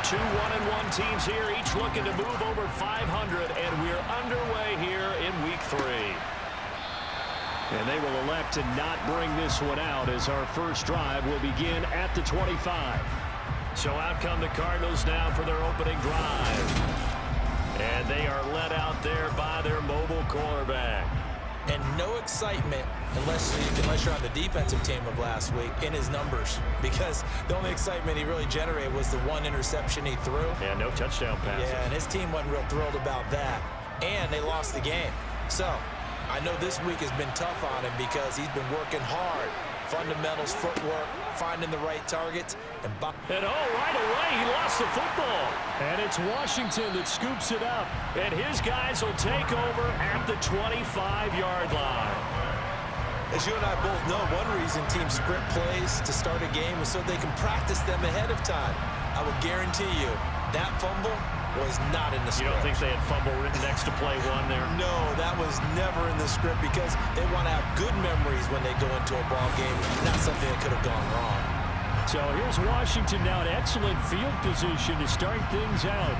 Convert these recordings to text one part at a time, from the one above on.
Two 1-1 teams here, each looking to move over 500, and we're underway here in Week 3. And they will elect to not bring this one out as our first drive will begin at the 25. So out come the Cardinals now for their opening drive. And they are led out there by their mobile quarterback. And no excitement unless you're on the defensive team of last week in his numbers, because the only excitement he really generated was the one interception he threw. Yeah, no touchdown passes. Yeah, and his team wasn't real thrilled about that. And they lost the game. So I know this week has been tough on him because he's been working hard. Fundamentals, footwork, finding the right targets. And right away, he lost the football. And it's Washington that scoops it up. And his guys will take over at the 25-yard line. As you and I both know, one reason teams script plays to start a game is so they can practice them ahead of time. I will guarantee you that fumble was not in the script. You don't think they had fumble written next to play one there? No, that was never in the script because they want to have good memories when they go into a ball game, not something that could have gone wrong. So here's Washington now in excellent field position to start things out.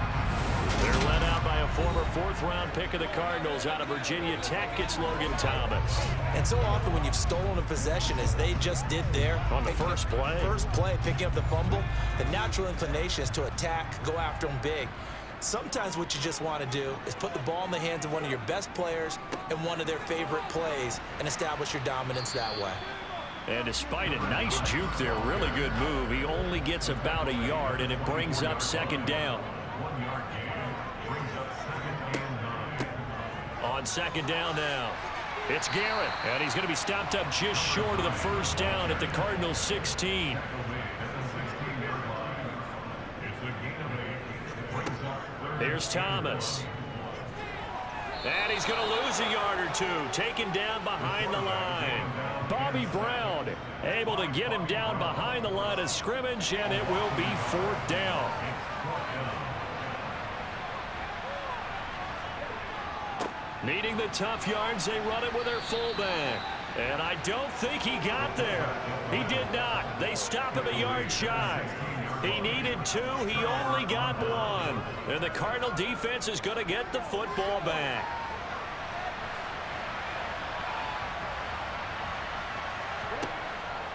They're led out by a former fourth-round pick of the Cardinals out of Virginia Tech. It's Logan Thomas. And so often when you've stolen a possession, as they just did there, on the first play, picking up the fumble, the natural inclination is to attack, go after them big. Sometimes what you just want to do is put the ball in the hands of one of your best players in one of their favorite plays and establish your dominance that way. And despite a nice juke there, really good move, he only gets about a yard, and it brings up second down. On second down now, it's Garret, and he's going to be stopped up just short of the first down at the Cardinals' 16. Here's Thomas. And he's going to lose a yard or two, taken down behind the line. Bobby Brown able to get him down behind the line of scrimmage, and it will be fourth down. Needing the tough yards, they run it with their fullback. And I don't think he got there. He did not. They stop him a yard shy. He needed two. He only got one. And the Cardinal defense is going to get the football back.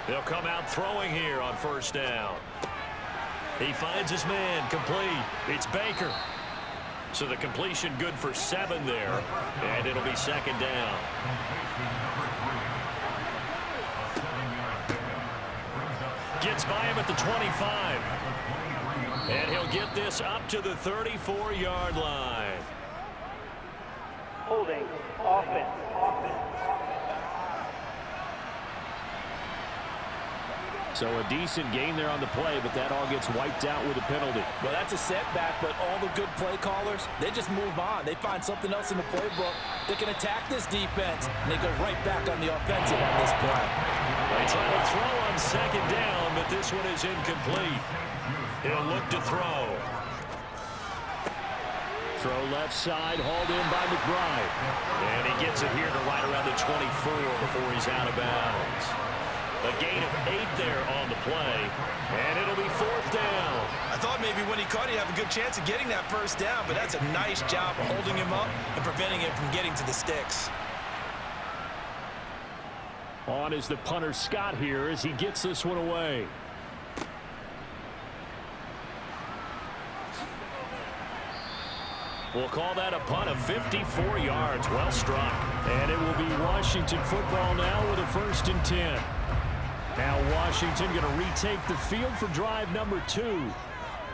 They'll come out throwing here on first down. He finds his man, complete. It's Baker. So the completion good for 7 there. And it'll be second down. Gets by him at the 25. And he'll get this up to the 34-yard line. Holding offense. So a decent gain there on the play, but that all gets wiped out with a penalty. Well, that's a setback, but all the good play callers, they just move on. They find something else in the playbook that can attack this defense, and they go right back on the offensive on this play. They try to throw on second down, but this one is incomplete. He'll look to throw. Throw left side, hauled in by McBride. And he gets it here to right around the 24 before he's out of bounds. A gain of 8 there on the play, and it'll be fourth down. I thought maybe when he caught it, he'd have a good chance of getting that first down, but that's a nice job of holding him up and preventing him from getting to the sticks. On is the punter Scott here as he gets this one away. We'll call that a punt of 54 yards. Well struck. And it will be Washington football now with a 1st and 10. Now Washington going to retake the field for drive number 2.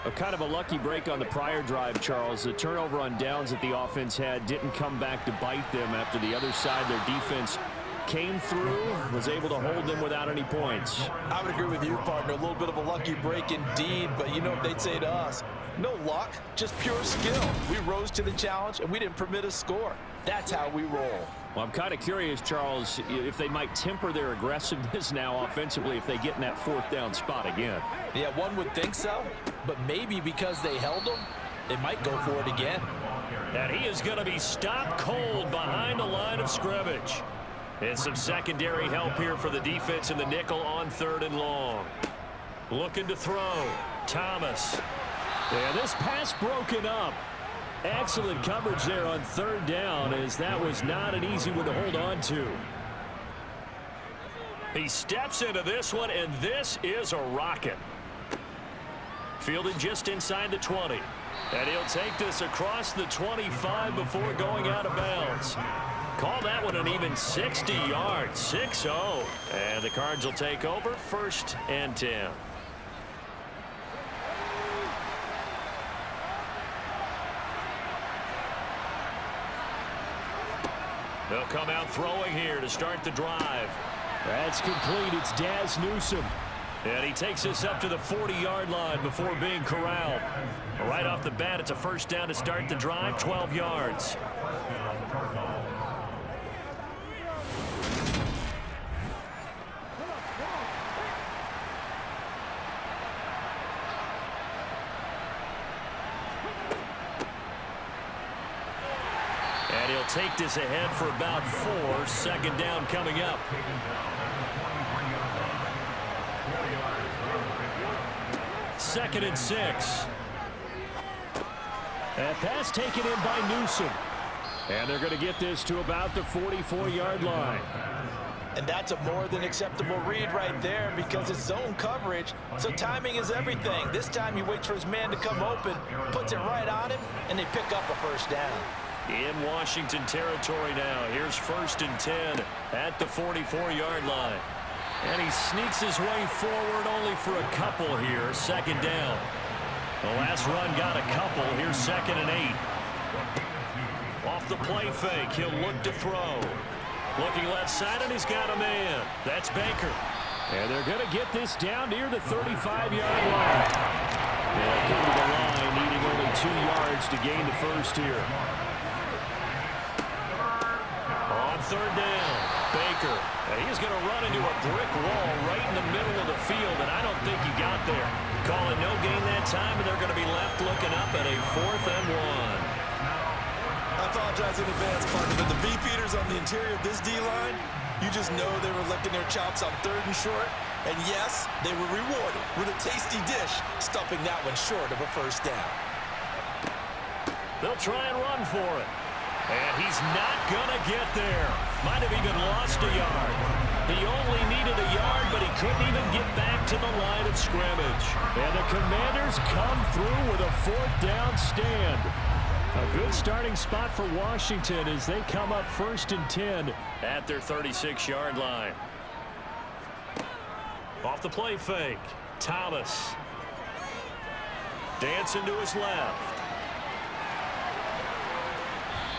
A kind of a lucky break on the prior drive, Charles. The turnover on downs that the offense had didn't come back to bite them after the other side. Their defense came through, was able to hold them without any points. I would agree with you, partner. A little bit of a lucky break indeed, but you know what they'd say to us? No luck, just pure skill. We rose to the challenge, and we didn't permit a score. That's how we roll. Well, I'm kind of curious, Charles, if they might temper their aggressiveness now offensively if they get in that 4th down spot again. Yeah, one would think so, but maybe because they held them, they might go for it again. And he is going to be stopped cold behind the line of scrimmage. And some secondary help here for the defense in the nickel on 3rd and long. Looking to throw. Thomas. And this pass broken up. Excellent coverage there on third down, as that was not an easy one to hold on to. He steps into this one, and this is a rocket. Fielded just inside the 20. And he'll take this across the 25 before going out of bounds. Call that one an even 60 yards, 6-0. And the Cards will take over, 1st and 10. They'll come out throwing here to start the drive. That's complete. It's Daz Newsome. And he takes this up to the 40-yard line before being corralled. Right off the bat, it's a 1st down to start the drive, 12 yards. And he'll take this ahead for about 4. 2nd down coming up. Second and 6. That pass taken in by Newsome. And they're going to get this to about the 44-yard line. And that's a more than acceptable read right there because it's zone coverage, so timing is everything. This time he waits for his man to come open, puts it right on him, and they pick up a 1st down. In Washington territory now. Here's 1st and 10 at the 44-yard line. And he sneaks his way forward only for a couple here. 2nd down. The last run got a couple. Here's 2nd and 8. Off the play fake, he'll look to throw. Looking left side, and he's got a man. That's Baker. And they're going to get this down near the 35-yard line. They'll come to the line, needing only 2 yards to gain the 1st here. On 3rd down, Baker. And he's going to run into a brick wall right in the middle of the field, and I don't think he got there. Call it no gain that time, and they're going to be left looking up at a 4th and 1. I apologize in advance, partner, but the beefeaters on the interior of this D-line, you just know they were licking their chops on 3rd and short. And yes, they were rewarded with a tasty dish, stuffing that one short of a 1st down. They'll try and run for it. And he's not going to get there. Might have even lost a yard. He only needed a yard, but he couldn't even get back to the line of scrimmage. And the Commanders come through with a 4th down stand. A good starting spot for Washington as they come up 1st and 10 at their 36-yard line. Off the play fake, Thomas. Dancing to his left.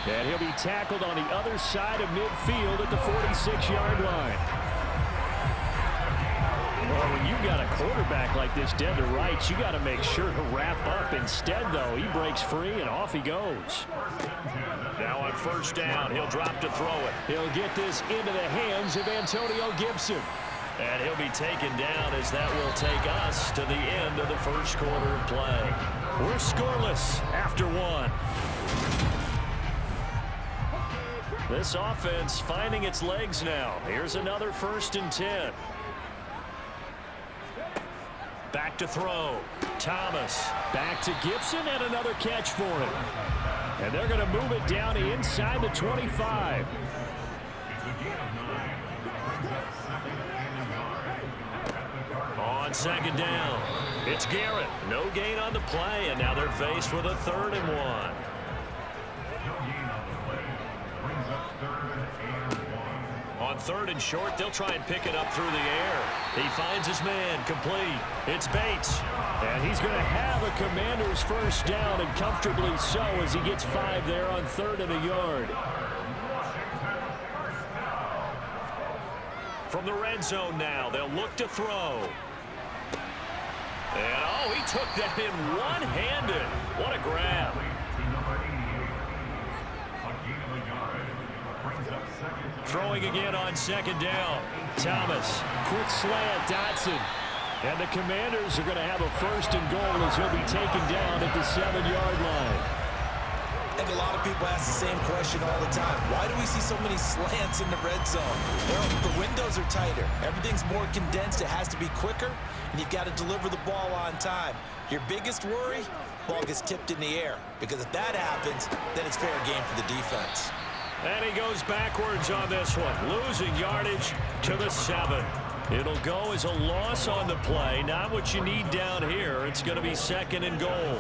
And he'll be tackled on the other side of midfield at the 46-yard line. Well, when you've got a quarterback like this dead to rights, you got to make sure to wrap up. Instead, though, he breaks free and off he goes. Now on 1st down, he'll drop to throw it. He'll get this into the hands of Antonio Gibson. And he'll be taken down as that will take us to the end of the 1st quarter of play. We're scoreless after 1. This offense finding its legs now. Here's another 1st and 10. Back to throw. Thomas. Back to Gibson, and another catch for him. And they're going to move it down inside the 25. On 2nd down, it's Garret. No gain on the play, and now they're faced with a 3rd and 1. On 3rd and short, they'll try and pick it up through the air. He finds his man, complete. It's Bates. And he's going to have a Commander's 1st down, and comfortably so, as he gets 5 there on 3rd and a yard. From the red zone now, they'll look to throw. And, oh, he took that in one-handed. What a grab. Throwing again on 2nd down. Thomas, quick slant, Dotson. And the Commanders are going to have a 1st and goal as he'll be taken down at the 7-yard line. I think a lot of people ask the same question all the time. Why do we see so many slants in the red zone? Well, the windows are tighter. Everything's more condensed. It has to be quicker, and you've got to deliver the ball on time. Your biggest worry, ball gets tipped in the air, because if that happens, then it's fair game for the defense. And he goes backwards on this one, losing yardage to the 7. It'll go as a loss on the play. Not what you need down here. It's going to be 2nd and goal.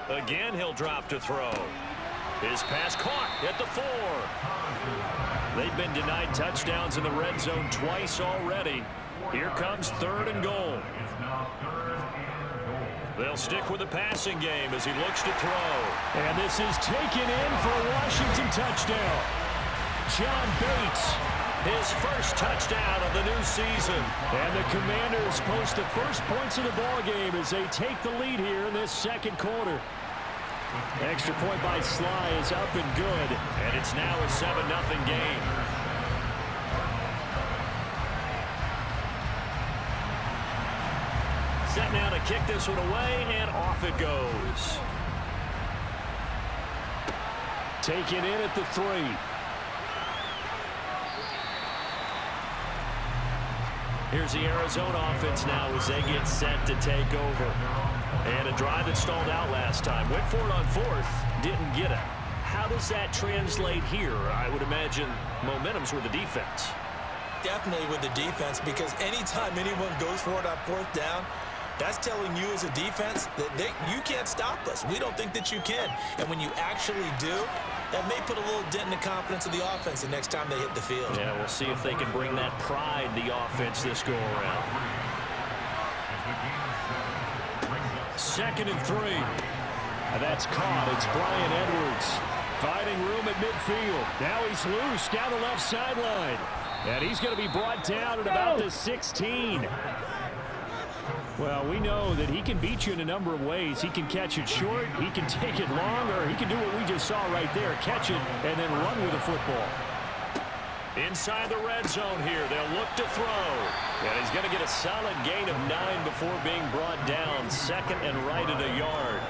Again, he'll drop to throw. His pass caught at the 4. They've been denied touchdowns in the red zone twice already. Here comes 3rd and goal. They'll stick with the passing game as he looks to throw. And this is taken in for a Washington touchdown. John Bates, his first touchdown of the new season. And the Commanders post the first points of the ball game as they take the lead here in this 2nd quarter. Extra point by Sly is up and good, and it's now a 7-0 game. Set now to kick this one away, and off it goes. Taken in at the 3. Here's the Arizona offense now as they get set to take over. And a drive that stalled out last time. Went for it on 4th, didn't get it. How does that translate here? I would imagine momentum's with the defense. Definitely with the defense, because anytime anyone goes for it on 4th down, that's telling you as a defense that you can't stop us. We don't think that you can. And when you actually do, that may put a little dent in the confidence of the offense the next time they hit the field. Yeah, we'll see if they can bring that pride, the offense, this go-around. 2nd and 3. That's caught. It's Brian Edwards finding room at midfield. Now he's loose down the left sideline. And he's going to be brought down at about the 16. Well, we know that he can beat you in a number of ways. He can catch it short, he can take it long, or he can do what we just saw right there, catch it and then run with the football. Inside the red zone here, they'll look to throw. And he's going to get a solid gain of 9 before being brought down. 2nd and right at a yard.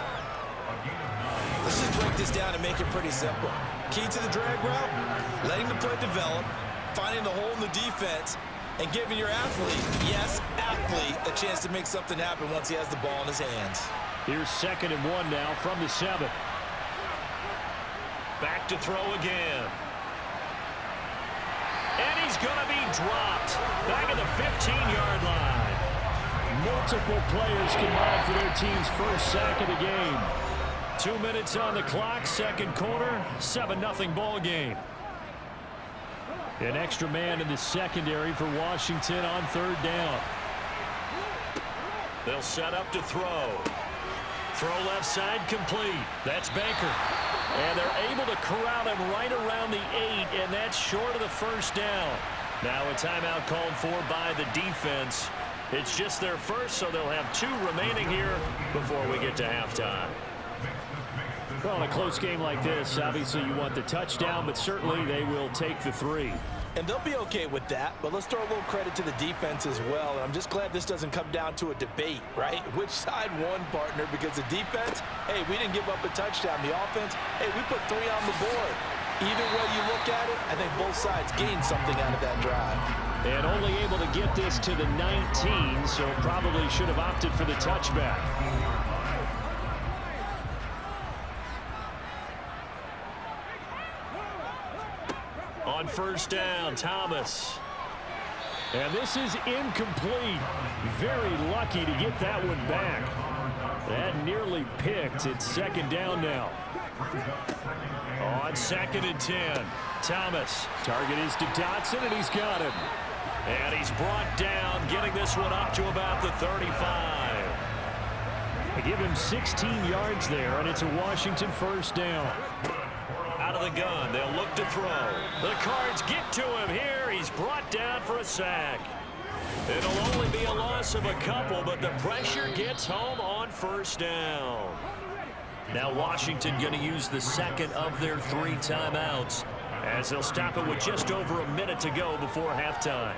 Let's just break this down and make it pretty simple. Key to the drag route, letting the play develop, finding the hole in the defense, and giving your athlete, yes, athlete, a chance to make something happen once he has the ball in his hands. Here's 2nd and 1 now from the 7. Back to throw again. And he's going to be dropped back at the 15-yard line. Multiple players combined for their team's first sack of the game. 2 minutes on the clock, 2nd quarter, 7-0 ball game. An extra man in the secondary for Washington on 3rd down. They'll set up to throw. Throw left side complete. That's Baker. And they're able to corral him right around the 8, and that's short of the 1st down. Now a timeout called for by the defense. It's just their first, so they'll have 2 remaining here before we get to halftime. Well, in a close game like this, obviously you want the touchdown, but certainly they will take the 3. And they'll be okay with that, but let's throw a little credit to the defense as well. And I'm just glad this doesn't come down to a debate, right? Which side won, partner? Because the defense, hey, we didn't give up a touchdown. The offense, hey, we put 3 on the board. Either way you look at it, I think both sides gained something out of that drive. And only able to get this to the 19, so probably should have opted for the touchback. On 1st down, Thomas. And this is incomplete. Very lucky to get that one back. That nearly picked. It's 2nd down now. On 2nd and 10, Thomas. Target is to Dotson, and he's got him. And he's brought down, getting this one up to about the 35. They give him 16 yards there, and it's a Washington 1st down. Out of the gun, they'll look to throw. The Cards get to him here. He's brought down for a sack. It'll only be a loss of a couple, but the pressure gets home on 1st down. Now Washington going to use the 2nd of their 3 timeouts as they'll stop it with just over a minute to go before halftime.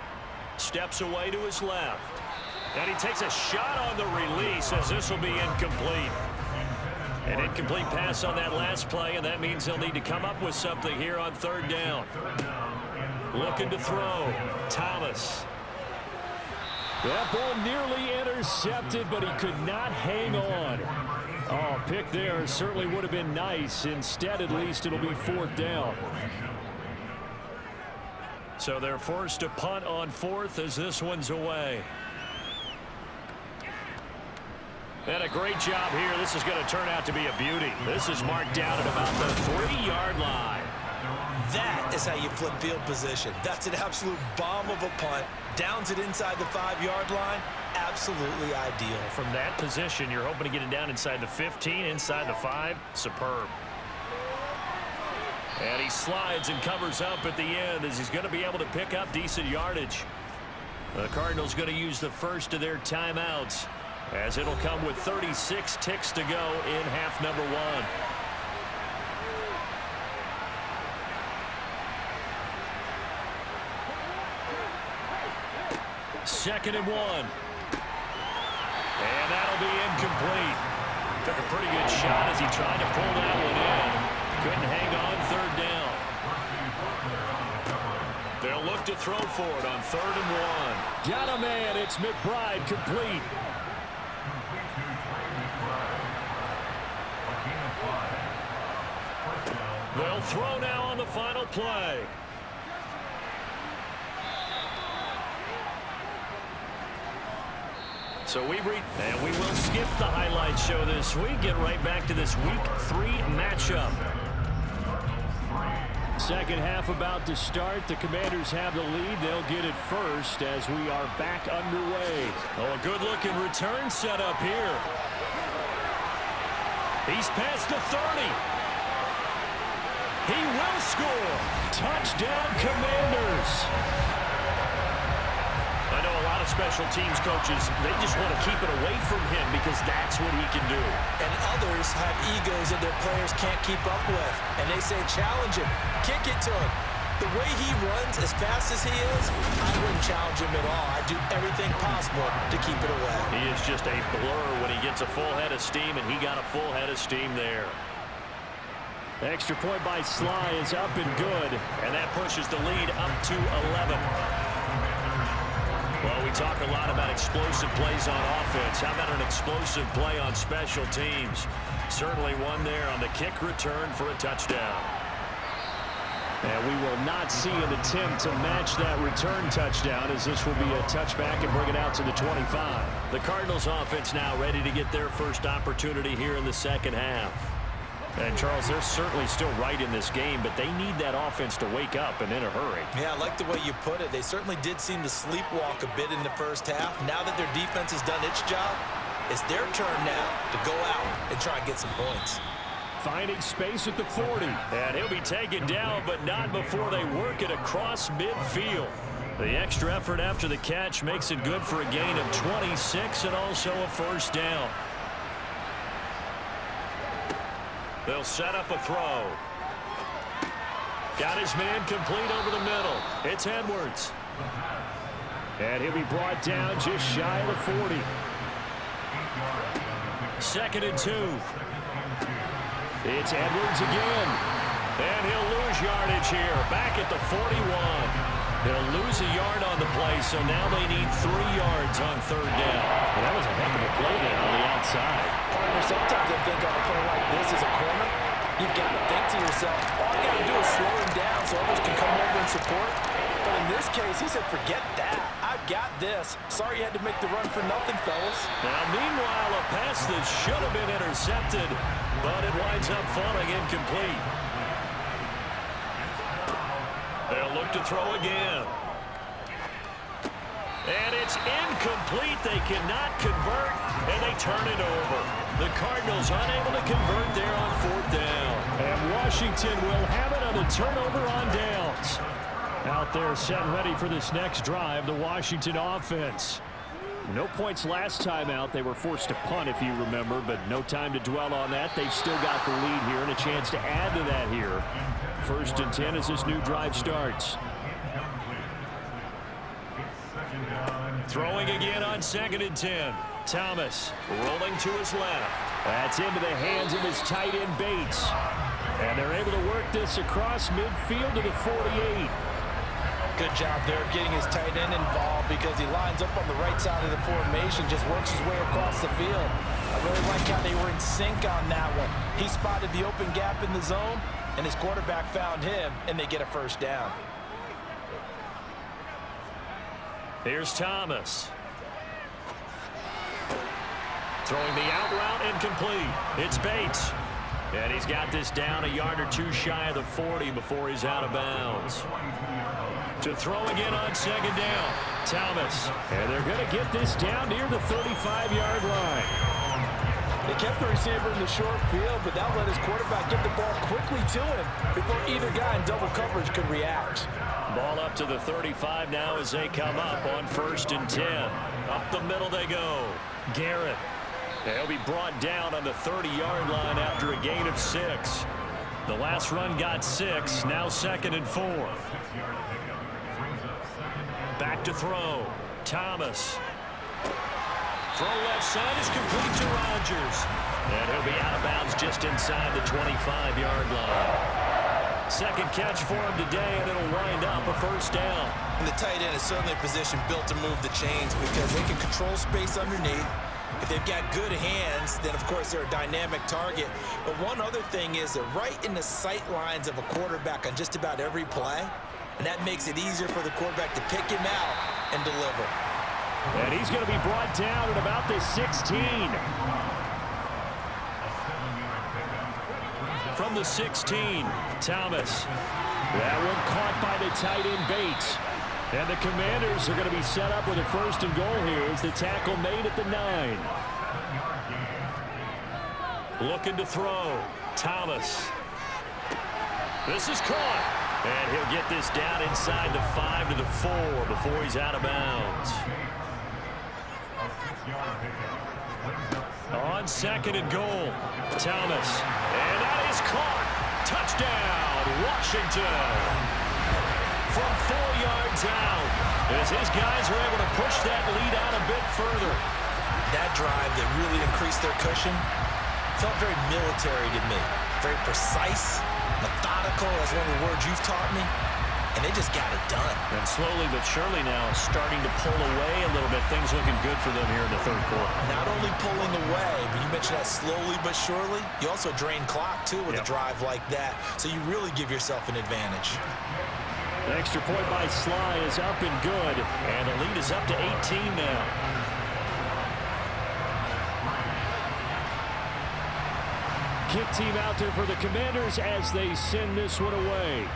Steps away to his left. And he takes a shot on the release as this will be incomplete. An incomplete pass on that last play, and that means they'll need to come up with something here on third down. Looking to throw. Thomas. That ball nearly intercepted, but he could not hang on. Oh, pick there certainly would have been nice. Instead, at least, it'll be fourth down. So they're forced to punt on fourth as this one's away. And a great job here. This is going to turn out to be a beauty. This is marked down at about the 3-yard line. That is how you flip field position. That's an absolute bomb of a punt. Downs it inside the 5-yard line. Absolutely ideal. From that position, you're hoping to get it down inside the 15, inside the 5. Superb. And he slides and covers up at the end as he's going to be able to pick up decent yardage. The Cardinals going to use the first of their timeouts, as it'll come with 36 ticks to go in half number 1. Second and 1. And that'll be incomplete. Took a pretty good shot as he tried to pull that one in. Couldn't hang on third down. They'll look to throw for it on 3rd and 1. Got a man. It's McBride complete. They'll throw now on the final play. So we will skip the highlight show this week. Get right back to this week 3 matchup. Second half about to start. The Commanders have the lead. They'll get it first as we are back underway. Oh, a good-looking return set up here. He's past the 30. He will score. Touchdown, Commanders. I know a lot of special teams coaches, they just want to keep it away from him because that's what he can do. And others have egos that their players can't keep up with. And they say, challenge him, kick it to him. The way he runs as fast as he is, I wouldn't challenge him at all. I'd do everything possible to keep it away. He is just a blur when he gets a full head of steam, and he got a full head of steam there. Extra point by Sly is up and good, and that pushes the lead up to 11. Well, we talk a lot about explosive plays on offense. How about an explosive play on special teams? Certainly one there on the kick return for a touchdown. And we will not see an attempt to match that return touchdown, as this will be a touchback and bring it out to the 25. The Cardinals offense now ready to get their first opportunity here in the second half. And, Charles, they're certainly still right in this game, but they need that offense to wake up and in a hurry. Yeah, I like the way you put it. They certainly did seem to sleepwalk a bit in the first half. Now that their defense has done its job, it's their turn now to go out and try and get some points. Finding space at the 40. And he'll be taken down, but not before they work it across midfield. The extra effort after the catch makes it good for a gain of 26 and also a first down. They'll set up a throw. Got his man complete over the middle. It's Edwards. And he'll be brought down just shy of the 40. 2nd and 2. It's Edwards again. And he'll lose yardage here. Back at the 41. They'll lose a yard on the play, so now they need 3 yards on 3rd down. Well, that was a heck of a play there on the outside. Partner, sometimes they think on a play like this as a corner, you've got to think to yourself, all you got to do is slow him down so others can come over and support. But in this case, he said, forget that. I've got this. Sorry you had to make the run for nothing, fellas. Now, meanwhile, a pass that should have been intercepted, but it winds up falling incomplete. They'll look to throw again. And it's incomplete. They cannot convert, and they turn it over. The Cardinals unable to convert there on 4th down. And Washington will have it on the turnover on downs. Out there set and ready for this next drive, the Washington offense. No points last time out. They were forced to punt, if you remember, but no time to dwell on that. They've still got the lead here and a chance to add to that here. 1st and 10 as this new drive starts. Throwing again on 2nd and 10. Thomas rolling to his left. That's into the hands of his tight end Bates. And they're able to work this across midfield to the 48. Good job there of getting his tight end involved because he lines up on the right side of the formation, just works his way across the field. I really like how they were in sync on that one. He spotted the open gap in the zone, and his quarterback found him, and they get a first down. Here's Thomas. Throwing the out route incomplete. It's Bates. And he's got this down a yard or two shy of the 40 before he's out of bounds. To throw again on 2nd down. Thomas. And they're going to get this down near the 35-yard line. They kept the receiver in the short field, but that let his quarterback get the ball quickly to him before either guy in double coverage could react. Ball up to the 35 now as they come up on 1st and 10. Up the middle they go. Garret. They'll be brought down on the 30-yard line after a gain of 6. The last run got 6. Now 2nd and 4. Back to throw. Thomas. Throw left side is complete to Rodgers. And he'll be out of bounds just inside the 25-yard line. Second catch for him today, and it'll wind up a first down. And the tight end is certainly a position built to move the chains because they can control space underneath. If they've got good hands, then, of course, they're a dynamic target. But one other thing is they're right in the sight lines of a quarterback on just about every play, and that makes it easier for the quarterback to pick him out and deliver. And he's going to be brought down at about the 16. From the 16, Thomas. That one caught by the tight end Bates. And the Commanders are going to be set up with a 1st and goal here as the tackle made at the 9. Looking to throw. Thomas. This is caught. And he'll get this down inside the 5 to the 4 before he's out of bounds. On 2nd and goal, Thomas. And that is caught. Touchdown, Washington. From 4 yards out, as his guys are able to push that lead out a bit further. That drive that really increased their cushion felt very military to me. Very precise, methodical, that's one of the words you've taught me. And they just got it done. And slowly but surely now starting to pull away a little bit. Things looking good for them here in the 3rd quarter. Not only pulling away, but you mentioned that slowly but surely. You also drain clock, too, with a drive like that. So you really give yourself an advantage. The extra point by Sly is up and good. And the lead is up to 18 now. Kick team out there for the Commanders as they send this one away.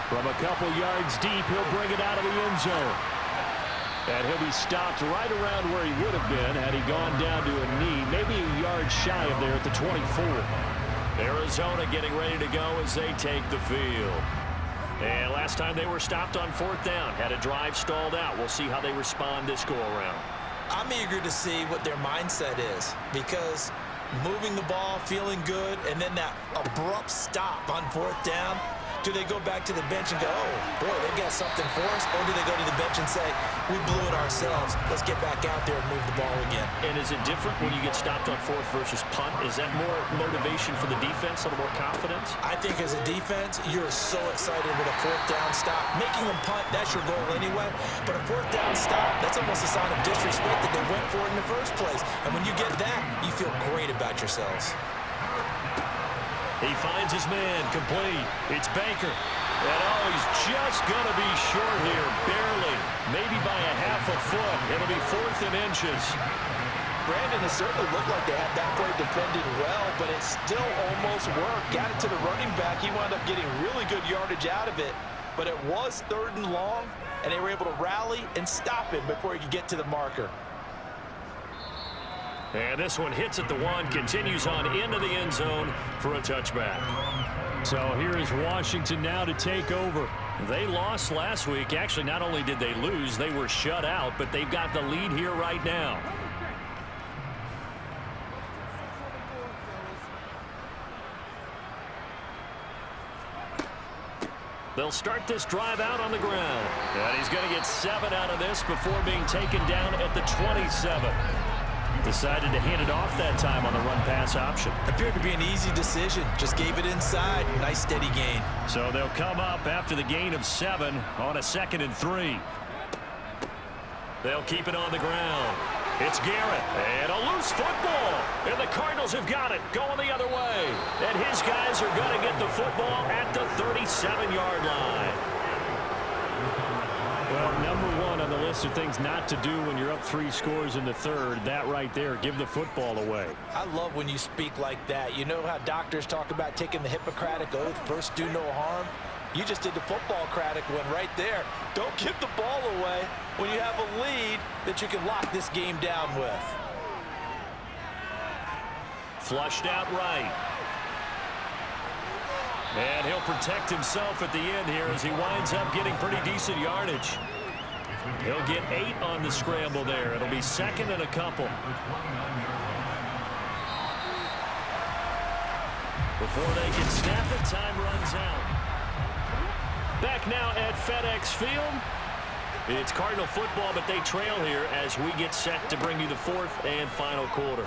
From a couple yards deep, he'll bring it out of the end zone. And he'll be stopped right around where he would have been had he gone down to a knee, maybe a yard shy of there at the 24. Arizona getting ready to go as they take the field. And last time they were stopped on 4th down, had a drive stalled out. We'll see how they respond this go-around. I'm eager to see what their mindset is because moving the ball, feeling good, and then that abrupt stop on 4th down, do they go back to the bench and go, oh, boy, they've got something for us? Or do they go to the bench and say, we blew it ourselves. Let's get back out there and move the ball again. And is it different when you get stopped on 4th versus punt? Is that more motivation for the defense, a little more confidence? I think as a defense, you're so excited with a 4th down stop. Making them punt, that's your goal anyway. But a 4th down stop, that's almost a sign of disrespect that they went for it in the first place. And when you get that, you feel great about yourselves. He finds his man, complete. It's Baker. And oh, he's just going to be short here, barely. Maybe by a half a foot. It'll be 4th and inches. Brandon, it certainly looked like they had that play defended well, but it still almost worked. Got it to the running back. He wound up getting really good yardage out of it. But it was 3rd and long, and they were able to rally and stop him before he could get to the marker. And this one hits at the 1, continues on into the end zone for a touchback. So here is Washington now to take over. They lost last week. Actually, not only did they lose, they were shut out, but they've got the lead here right now. They'll start this drive out on the ground. And he's going to get 7 out of this before being taken down at the 27. Decided to hand it off that time on the run-pass option. Appeared to be an easy decision. Just gave it inside. Nice steady gain. So they'll come up after the gain of 7 on a 2nd and 3. They'll keep it on the ground. It's Garret. And a loose football. And the Cardinals have got it. Going the other way. And his guys are going to get the football at the 37-yard line. Well, number 1 on the list of things not to do when you're up 3 scores in the third. That right there, give the football away. I love when you speak like that. You know how doctors talk about taking the Hippocratic Oath, first do no harm? You just did the football-cratic one right there. Don't give the ball away when you have a lead that you can lock this game down with. Flushed out right. And he'll protect himself at the end here as he winds up getting pretty decent yardage. He'll get 8 on the scramble there. It'll be 2nd and a couple. Before they can snap it, time runs out. Back now at FedEx Field. It's Cardinal football, but they trail here as we get set to bring you the 4th and final quarter.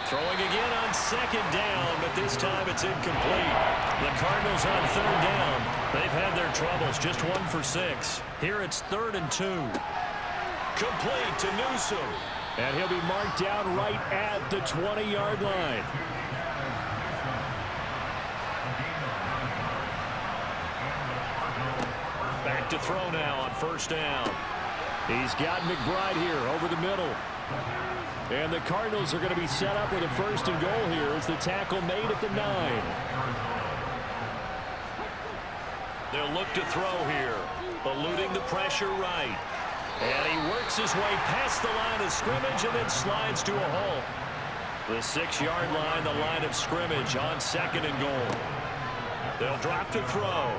Throwing again on 2nd down, but this time it's incomplete. The Cardinals on 3rd down. They've had their troubles, just 1 for 6. Here it's 3rd and 2. Complete to Newsom. And he'll be marked down right at the 20-yard line. Back to throw now on 1st down. He's got McBride here over the middle. And the Cardinals are going to be set up with a 1st and goal here as the tackle made at the 9. They'll look to throw here, eluding the pressure right. And he works his way past the line of scrimmage and then slides to a halt. The 6-yard line, the line of scrimmage on 2nd and goal. They'll drop to throw.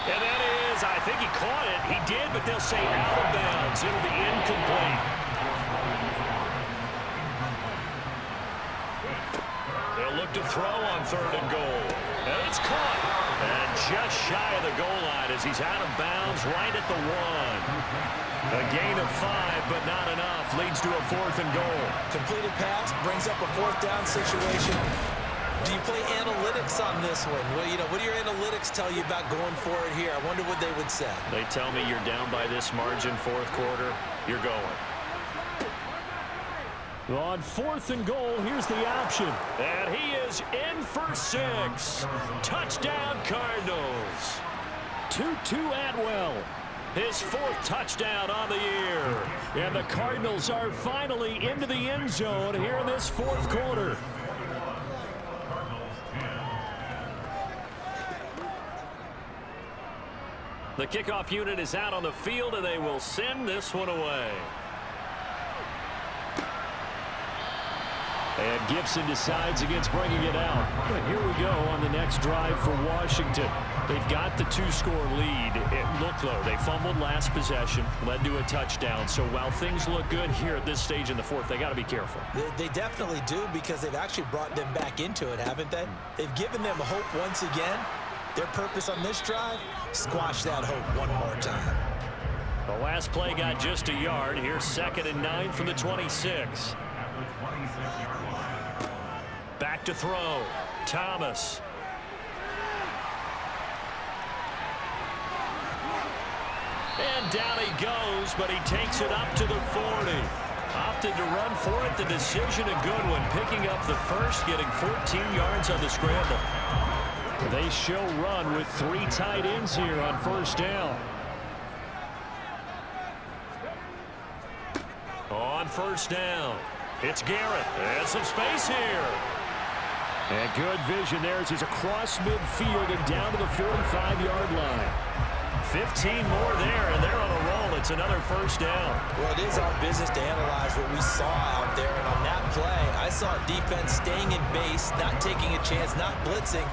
And that is, I think he caught it. He did, but they'll say out of bounds. It'll be incomplete. They'll look to throw on 3rd and goal. And it's caught. And just shy of the goal line as he's out of bounds right at the 1. A gain of 5, but not enough. Leads to a 4th and goal. Completed pass brings up a 4th down situation. Do you play analytics on this one? Well, you know, what do your analytics tell you about going for it here? I wonder what they would say. They tell me you're down by this margin, 4th quarter, you're going. On 4th and goal, here's the option. And he is in for 6. Touchdown, Cardinals. TuTu Atwell. His 4th touchdown on the year. And the Cardinals are finally into the end zone here in this 4th quarter. The kickoff unit is out on the field, and they will send this one away. And Gibson decides against bringing it out. But here we go on the next drive for Washington. They've got the 2-score lead. Look, though, they fumbled last possession, led to a touchdown. So while things look good here at this stage in the 4th, they got to be careful. They definitely do, because they've actually brought them back into it, haven't they? They've given them hope once again. Their purpose on this drive, squash that hope one more time. The last play got just a yard. Here's 2nd and 9 from the 26. Back to throw. Thomas. And down he goes, but he takes it up to the 40. Opted to run for it. The decision a good one. Picking up the 1st, getting 14 yards on the scramble. They show run with 3 tight ends here on 1st down. On 1st down, it's Garret. And some space here. And good vision there as he's across midfield and down to the 45-yard line. 15 more there, and they're on a roll. It's another 1st down. Well, it is our business to analyze what we saw out there. And on that play, I saw defense staying in base, not taking a chance, not blitzing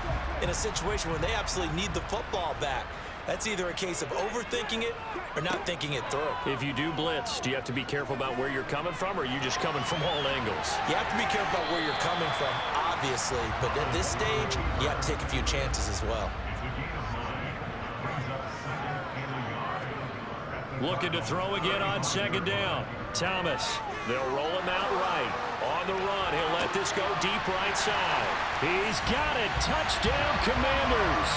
in a situation where they absolutely need the football back. That's either a case of overthinking it or not thinking it through. If you do blitz, do you have to be careful about where you're coming from, or are you just coming from all angles? You have to be careful about where you're coming from, obviously, but at this stage, you have to take a few chances as well. Looking to throw again on second down. Thomas, they'll roll him out right. On the run, he'll let this go deep right side. He's got it. Touchdown, Commanders.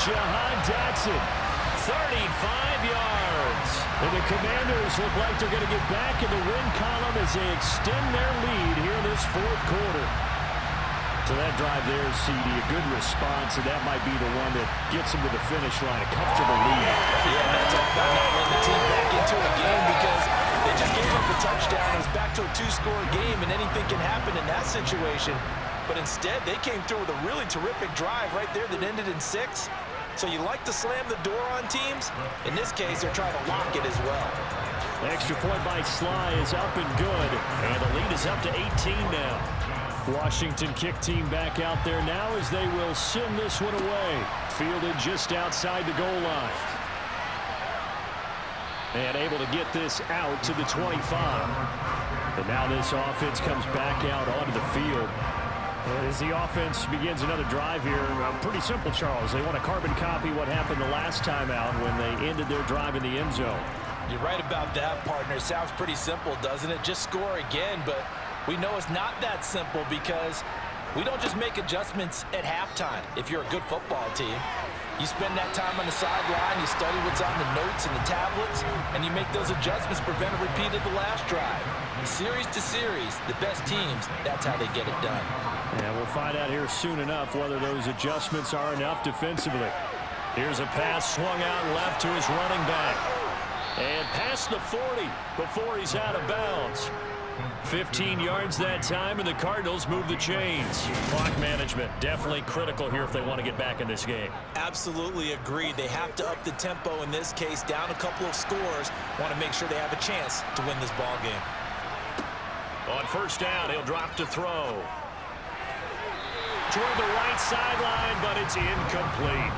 Jahan Dotson, 35 yards. And the Commanders look like they're going to get back in the win column as they extend their lead here in this fourth quarter. So that drive there, CD, a good response, and that might be the one that gets them to the finish line, a comfortable lead. Yeah, that's all about not letting the team back into a game because they just gave up a touchdown. It was back to a two-score game, and anything can happen in that situation. But instead, they came through with a really terrific drive right there that ended in 6. So you like to slam the door on teams. In this case, they're trying to lock it as well. Extra point by Sly is up and good, and the lead is up to 18 now. Washington kick team back out there now as they will send this one away. Fielded just outside the goal line. And able to get this out to the 25. And now this offense comes back out onto the field. And as the offense begins another drive here, pretty simple, Charles. They want to carbon copy what happened the last time out when they ended their drive in the end zone. You're right about that, partner. It sounds pretty simple, doesn't it? Just score again, but we know it's not that simple because we don't just make adjustments at halftime. If you're a good football team, you spend that time on the sideline, you study what's on the notes and the tablets, and you make those adjustments, prevent a repeat of the last drive. Series to series, the best teams, that's how they get it done. And we'll find out here soon enough whether those adjustments are enough defensively. Here's a pass swung out left to his running back. And past the 40 before he's out of bounds. 15 yards that time, and the Cardinals move the chains. Clock management definitely critical here if they want to get back in this game. Absolutely agreed. They have to up the tempo in this case, down a couple of scores. Want to make sure they have a chance to win this ball game. On first down, he'll drop to throw. Toward the right sideline, but it's incomplete.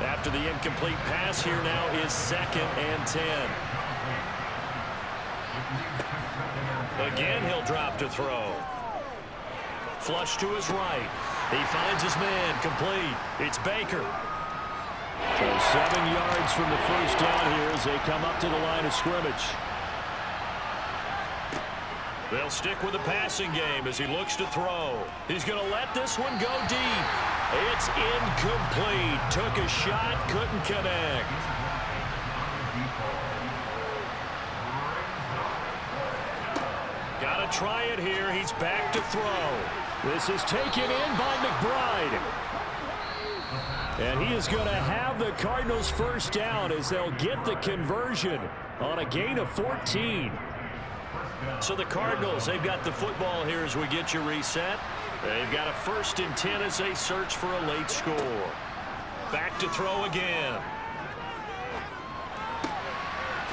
After the incomplete pass, here now is 2nd and 10. Again, he'll drop to throw. Flush to his right. He finds his man, complete. It's Baker. So 7 yards from the first down here as they come up to the line of scrimmage. They'll stick with the passing game as he looks to throw. He's going to let this one go deep. It's incomplete. Took a shot, couldn't connect. Got to try it here. He's back to throw. This is taken in by McBride. And he is going to have the Cardinals first down as they'll get the conversion on a gain of 14. So the Cardinals, they've got the football here as we get you reset. They've got a 1st and 10 as they search for a late score. Back to throw again.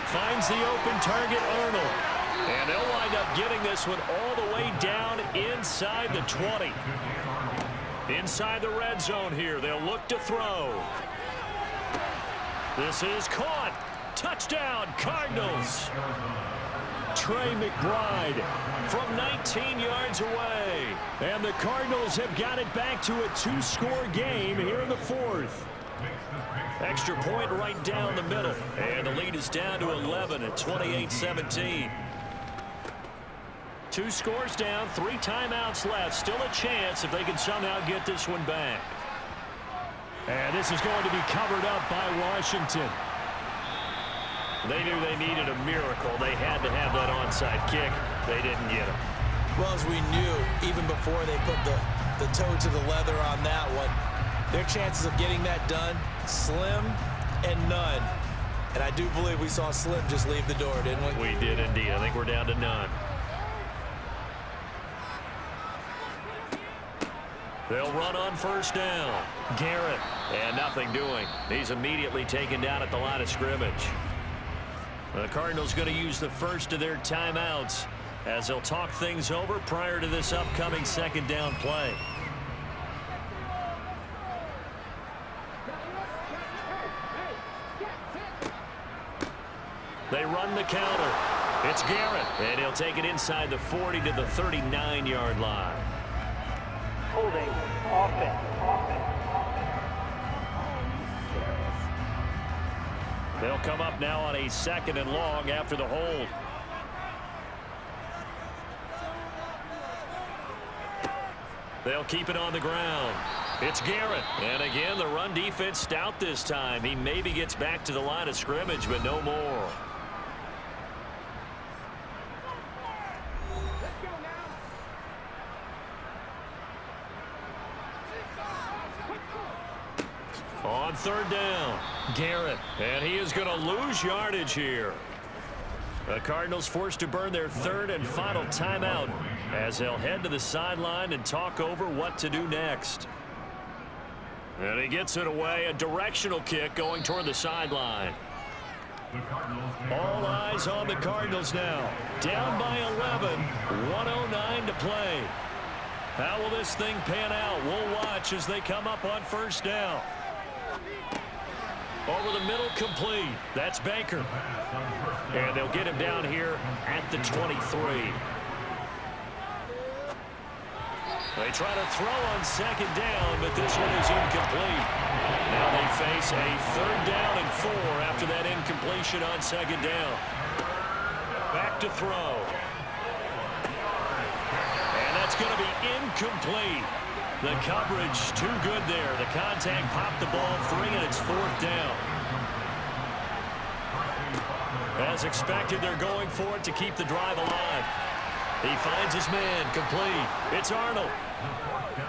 Finds the open target, Arnold. And they'll wind up getting this one all the way down inside the 20. Inside the red zone here. They'll look to throw. This is caught. Touchdown, Cardinals. Trey McBride from 19 yards away. And the Cardinals have got it back to a 2-score game here in the 4th. Extra point right down the middle. And the lead is down to 11 at 28-17. 2 scores down, 3 timeouts left. Still a chance if they can somehow get this one back. And this is going to be covered up by Washington. They knew they needed a miracle. They had to have that onside kick. They didn't get it. Well, as we knew, even before they put the toe to the leather on that one, their chances of getting that done, slim and none. And I do believe we saw Slim just leave the door, didn't we? We did indeed. I think we're down to none. They'll run on first down. Garret, and nothing doing. He's immediately taken down at the line of scrimmage. The Cardinals going to use the first of their timeouts as they'll talk things over prior to this upcoming 2nd down play. They run the counter. It's Garret, and he'll take it inside the 40 to the 39-yard line. Holding. Offense. They'll come up now on a 2nd and long after the hold. They'll keep it on the ground. It's Garret. And again, the run defense stout this time. He maybe gets back to the line of scrimmage, but no more. On 3rd down, Garret. And he is going to lose yardage here. The Cardinals forced to burn their 3rd and final timeout as they'll head to the sideline and talk over what to do next. And he gets it away, a directional kick going toward the sideline. All eyes on the Cardinals now. Down by 11, 1:09 to play. How will this thing pan out? We'll watch as they come up on 1st down. Over the middle, complete. That's Baker. And they'll get him down here at the 23. They try to throw on 2nd down, but this one is incomplete. Now they face a 3rd down and 4 after that incompletion on 2nd down. Back to throw. And that's going to be incomplete. The coverage too good there. The contact popped the ball free, and it's 4th down. As expected, they're going for it to keep the drive alive. He finds his man, complete. It's Arnold.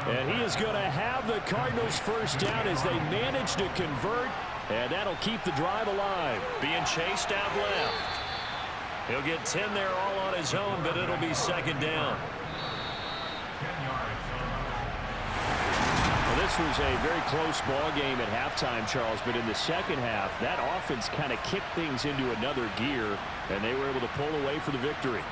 And he is going to have the Cardinals 1st down as they manage to convert, and that'll keep the drive alive. Being chased out left. He'll get 10 there all on his own, but it'll be 2nd down. This was a very close ball game at halftime, Charles, but in the 2nd half, that offense kind of kicked things into another gear, and they were able to pull away for the victory.